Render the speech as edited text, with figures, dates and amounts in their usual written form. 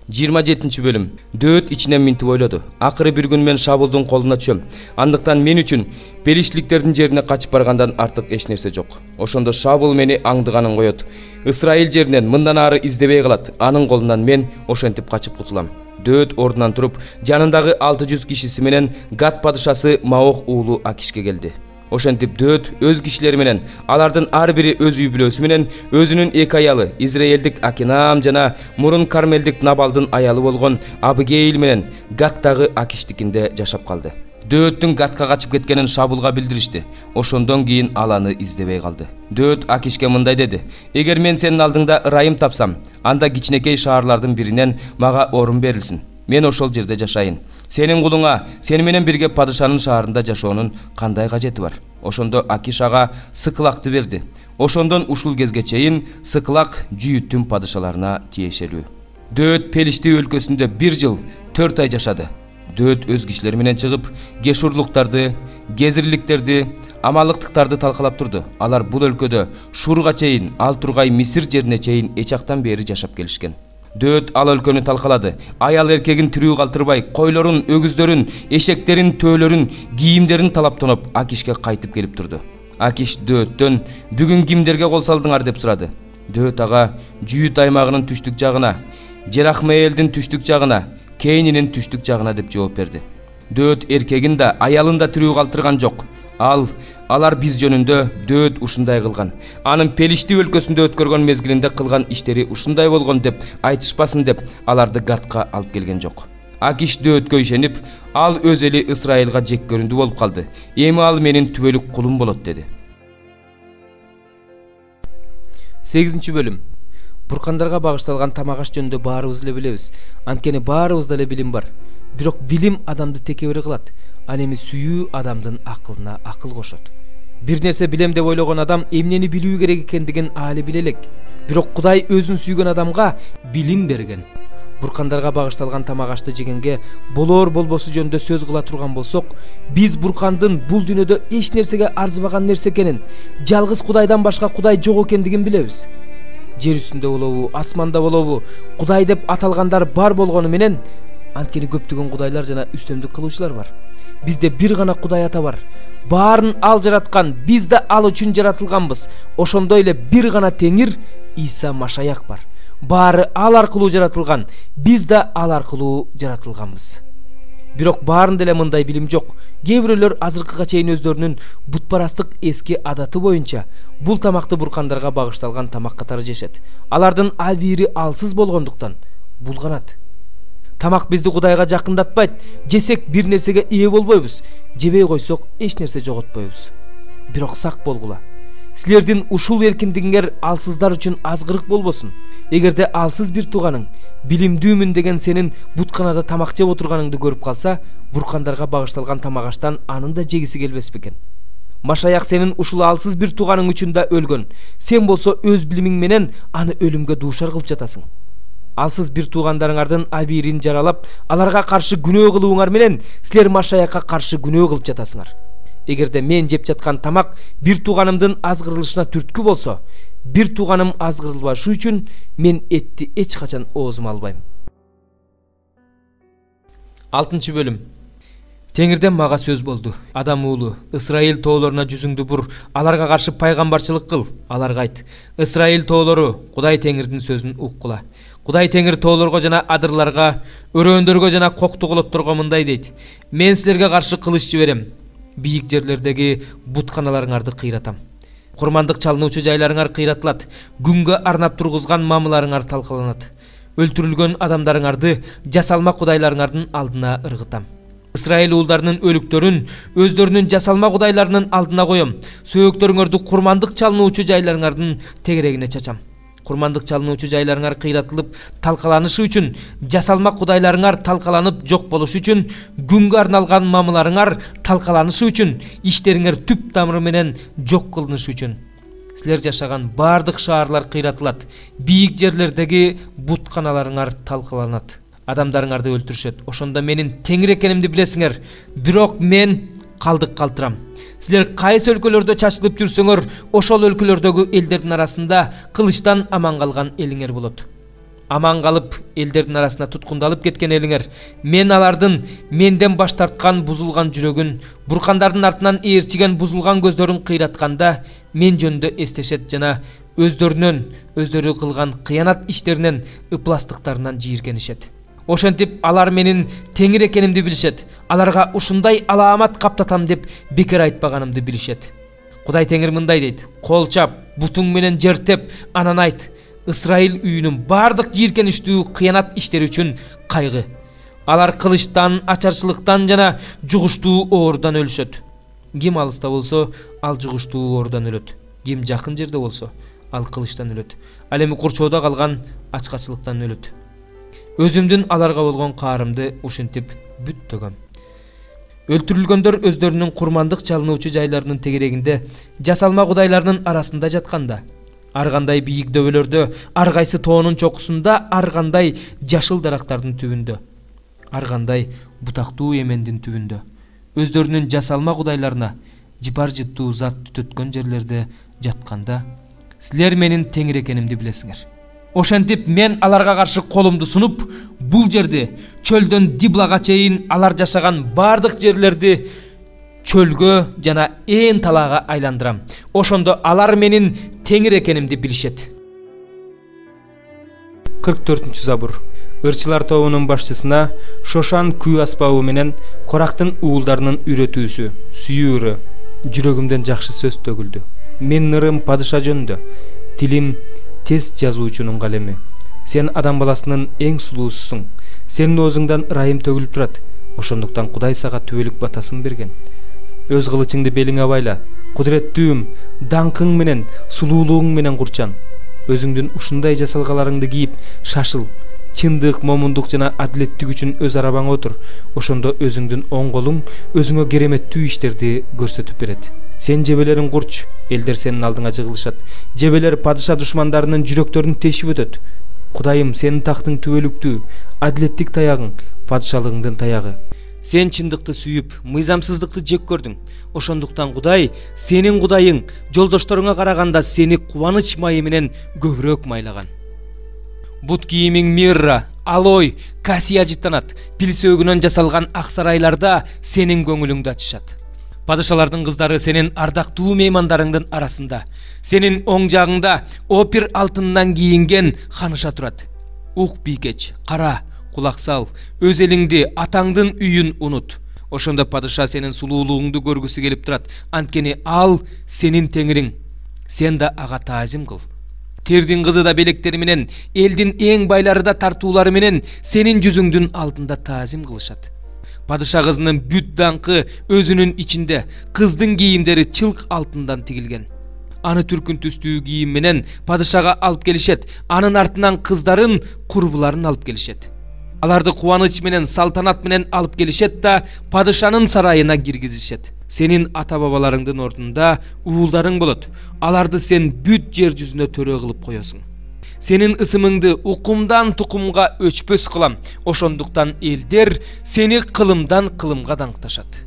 27 bölüm. Дөөт ичинен минтип ойлоду. Акыры бир күн мен Шабулдун колуна түшөм. Андыктан мен үчүн Белишликтердин жерине качып баргандан артык эч нерсе жок. Ошондо Шабул мени аңдыганын коет. Исраил жеринен мындан ары издебей калат. Анын колунан мен ошентип качып кутулам. Дөөт ордунан туруп, жанындагы 600 кишиси менен Гат падышасы Маох уулу Акишке келди. Ошентип Дөөт өз кишилери менен, алардын ар бири өз үй бүлөсү менен өзүнүн эки аялы, Израилдик Акинам жана мурун Кармелдик Набалдын аялы болгон Абигейл менен Гаттагы Акиштикинде жашап калды. Дөөттүн Гатка качып кеткенин Шабулга билдиришти. Ошондон кийин ал аны издебей калды. Дөөт Акишке мындай деди: "Эгер мен сенин алдыңда ырайым тапсам, анда кичинекей шаарлардын биринен мага орун берилсин. Мен ошол жерде жашайын. Сенин кулуңа сени менен бирге падышанын шаарында жашоонун кандай кажети бар?" Ошондо Акиш ага Сыкылакты берди. Ошондон ушул кезге чейин Сыкылак Жүйүттүн падышаларына тиешелүү. Дөөт Пелишти өлкөсүндө 1 жыл 4 ай жашады. Дөөт өз кишилери менен чыгып, Гешурлуктарды, Гезирликтерди, Амалыктыктарды талкалап турду. Алар бул өлкөдө Шурга чейин, ал тургай Мисир жерине чейин эч жактан бери жашап келишкен. Дөөт ал өлкөнү талкалады. Аял эркегин тирүү калтырбай, койлорун, өгүздөрүн, эшектерин, төөлөрүн, кийимдерин талаптоноп Акишке кайтып келип турду. Акиш Дөөттөн "Бүгүн кимдерге кол салдыңар?" деп сурады. Дөөт ага Жүйүт аймагынын түштүк жагына, Жерахмеелдин түштүк жагына, Кейнинин түштүк жагына деп жооп берди. Дөөт эркегин да, аялын да тирүү калтырган жок. Алар биз жөнүндө Дөөт ушундай кылган. Анын Пелишти өлкөсүндө өткөргөн мезгилинде кылган иштери ушундай болгон деп айтышпасын деп аларды Гатка алып келген жок. Акиш Дөөткө ишенип, ал өз эли Исраилга жек көрүндү болуп калды. Эми ал менин түбөлүк кулум болот деди. 8 бөлүм. Буркандарга багышталган тамак аш жөнүндө баарыбыз эле билебиз. Анткени баарыбызда эле билим бар. Бирок билим адамды текебир кылат. Ал эми сүйүү адамдын акылына акыл кошот. Бир нерсе билем деп ойлогон адам эмнени билүү керек экендигин али биле элек. Бирок Кудай өзүн сүйгөн адамга билим берген. Буркандарга багышталган тамак ашты жегенге болор болбосу жөнүндө сөз кыла турган болсок, биз Буркандын бул дүйнөдө эч нерсеге арзыбаган нерсе экенин, жалгыз Кудайдан башка Кудай жок экендигин билебиз. Жер үстүндө болобу, асманда болобу, Кудай деп аталгандар бар болгону менен, анткени көптөгөн кудайлар жана үстөмдүк кылуучулар бар. Бизде бир гана Кудай ата бар. Баарын ал жараткан, биз да ал үчүн жаратылганбыз. Ошондой эле бир гана Теңир, Иса Машаяк бар. Баары ал аркылуу жаратылган, биз да ал аркылуу жаратылганбыз. Бирок баарында эле мындай билим жок. Кээ бирөөлөр азыркыга чейин өздөрүнүн бутпарастык эски адаты боюнча бул тамакты буркандарга багышталган тамак катары жешет. Алардын абийири алсыз болгондуктан булганат. Тамак бизди Кудайга жакындатпайт. Жесек бир нерсеге ээ болбойбуз. Жебей койсок эч нерсе жоготпойбуз. Бирок сак болгула. Силердин ушул эркиндигиңер алсыздар үчүн азгырык болбосун. Эгерде алсыз бир тууганың, билимдүүмүн деген сенин бутканада тамак жеп отурганыңды көрүп калса, буркандарга багышталган тамак аштан анын да жегиси келбес бекен. Машаяк сенин ушул алсыз бир тууганың үчүн да өлгөн. Сен болсо өз билимиң менен аны өлүмгө дуушар кылып жатасың. Алсыз бир туугандарыңардын абийирин жаралап, аларга каршы күнөө кылууңар менен силер Машаякка каршы күнөө кылып жатасыңар. Эгерде мен жеп жаткан тамак бир тууганымдын азгырылышына түрткү болсо, бир тууганым азгырылбашы үчүн мен этти эч качан оозума албайм. 6 бөлүм. Теңирден мага сөз болду. Адам уулу, Исраил тоолоруна жүзүңдү бур, аларга каршы пайгамбарчылык кыл. Аларга айт: Исраил тоолору, Кудай Теңирдин сөзүн уккула. Кудай Теңир тоолорго жана адырларга, өрөөндөргө жана коктуголотторго мындай дейт: Мен силерге каршы кылыч жиберем. Бийик жерлердеги бутканаларыңарды кыйратам. Курмандык чалынуучу жайларыңар кыйратылат. Күнгө арнап тургузган мамыларыңар талкаланат. Өлтүрүлгөн адамдарыңарды жасалма кудайларыңардын алдына ыргытам. Исраил уулдарынын өлүктөрүн өздөрүнүн жасалма кудайларынын алдына коем. Сөөктөрүңөрдү курмандык чалынуучу жайларыңардын тегерегине чачам. Курмандык чалынуучу жайларыңар кыйратылып талкаланышы үчүн, жасалма кудайларыңар талкаланып жок болушу үчүн, күнгө арналган мамыларыңар талкаланышы үчүн, иштериңер түп тамыры менен жок кылынышы үчүн. Силер жашаган бардык шаарлар кыйратылат. Бийик жерлердеги бутканаларыңар талкаланат. Адамдарыңарды өлтүрүшөт. Ошондо менин Теңир экенимди билесиңер. Бирок мен калдык калтырам. Силер кайсы өлкөлөрдө чачылып жүрсөңөр, ошол өлкөлөрдөгү элдердин арасында кылычтан аман калган элиңер болот. аман калып элдердин арасына туткундалып кеткен элиңер, мен алардын менден баш тарткан бузулган жүрөгүн, буркандардын артынан ээрчиген бузулган көздөрүн кыйратканда мен жөнүндө эстешет жана өздөрүнөн, өздөрү кылган кыянат иштеринен, ыпластыктарынан жийиргенишет. Ошентип алар менин теңир экенимди билишет. Аларга ушундай алаамат каптатам деп бекер айтпаганымды билишет. Кудай Теңир мындай дейт: кол чап, бутуң менен жертеп, анан айт: Ысрайыл үйүнүн бардык жийиркеничтүү кыянат иштери үчүн кайгы. Алар кылычтан, ачарчылыктан жана жугуштуу оорудан өлүшөт. Ким алыста болсо, ал жугуштуу оорудан өлөт. Ким жакын жерде болсо, ал кылычтан өлөт. Ал эми курчоодо калган ачкачылыктан өлөт. Өзүмдүн аларга болгон каарымды ушинтип бүт төгөм. Өлтүрүлгөндөр өздөрүнүн курмандык чалынуучу жайларынын тегерегинде, жасалма кудайларынын арасында жатканда, ар кандай бийик дөбөлөрдө, ар кайсы тоонун чокусунда, ар кандай жашыл дарактардын түбүндө, ар кандай бутактуу эмендин түбүндө, өздөрүнүн жасалма кудайларына жыпар жыттуу зат түтөткөн жерлерде жатканда, силер менин Теңир экенимди билесиңер. Ошентип мен аларга каршы колумду сунуп, бул жерди чөлдөн Диблага чейин алар жашаган бардык жерлерди чөлгө жана ээн талаага айландырам. Ошондо алар менин Теңир экенимди билишет. 44-забур. Ырчылар тобунун башчысына Шошан күй аспабы менен Корактын уулдарынын үйрөтүүсү, сүйүүрү. Жүрөгүмдөн жакшы сөз төгүлдү. Мен ырым падыша жөнүндө, тилим тез жазуучунун калеми. Сен адам баласынын эң сулуусуң. Сенин оозуңдан ырайым төгүлүп турат. Ошондуктан Кудай сага түбөлүк батасын берген. Өз кылычыңды белиңе байла. Кудуреттүүм, даңкың менен, сулуулугуң менен курчан. Өзүңдүн ушундай жасалгаларыңды кийип, шашыл. Чындык, момундук жана адилеттик үчүн өз арабаңа отур. Ошондо өзүңдүн оң колуң өзүңө кереметтүү иштерди көрсөтүп берет. Сен жебелерин курч, элдер сенин алдыңа жыгылышат. Жебелер падыша душмандарынын жүрөктөрүн тешип өтөт. Кудайым, сенин тактың түбөлүктүү, адилеттик таягың, падышалыгыңдын таягы. Сен чындыкты сүйүп, мыйзамсыздыкты жек көрдүң. Ошондуктан Кудай, сенин Кудайың, жолдошторуңа караганда сени кубаныч майы менен көбүрөөк майлаган. Бут кийимиң мирра, алой, кассия жыттанат. Пил сөөгүнөн жасалган ак сарайларда сенин көңүлүңдү ачышат. Падышалардын кыздары сенин ардактуу меймандарыңдын арасында. Сенин оң жагыңда опир алтындан кийинген ханыша турат. Ук бийкеч, кара, кулак сал, өз элиңди, атаңдын үйүн унут. Ошондо падыша сенин сулуулугуңду көргүсү келип турат. Анткени ал сенин теңириң. Сен да ага таазим кыл. Тердин кызы да белектери менен, элдин эң байлары да тартуулары менен сенин жүзүңдүн алдында таазим кылышат. Падыша кызынын бүт даңкы өзүнүн ичинде, кыздын кийимдери чылк алтындан тигилген. Аны түркүн түстүү кийим менен падышага алып келишет, анын артынан кыздарын, курбуларын алып келишет. Аларды кубаныч менен, салтанат менен алып келишет да падышанын сарайына киргизишет. Сенин ата-бабаларыңдын ордунда уулдарың болот. Аларды сен бүт жер жүзүнө төрө кылып коесуң. Сенин ысымыңды укумдан тукумга өчпөс кылам. Ошондуктан элдер сени кылымдан кылымга даңкташат.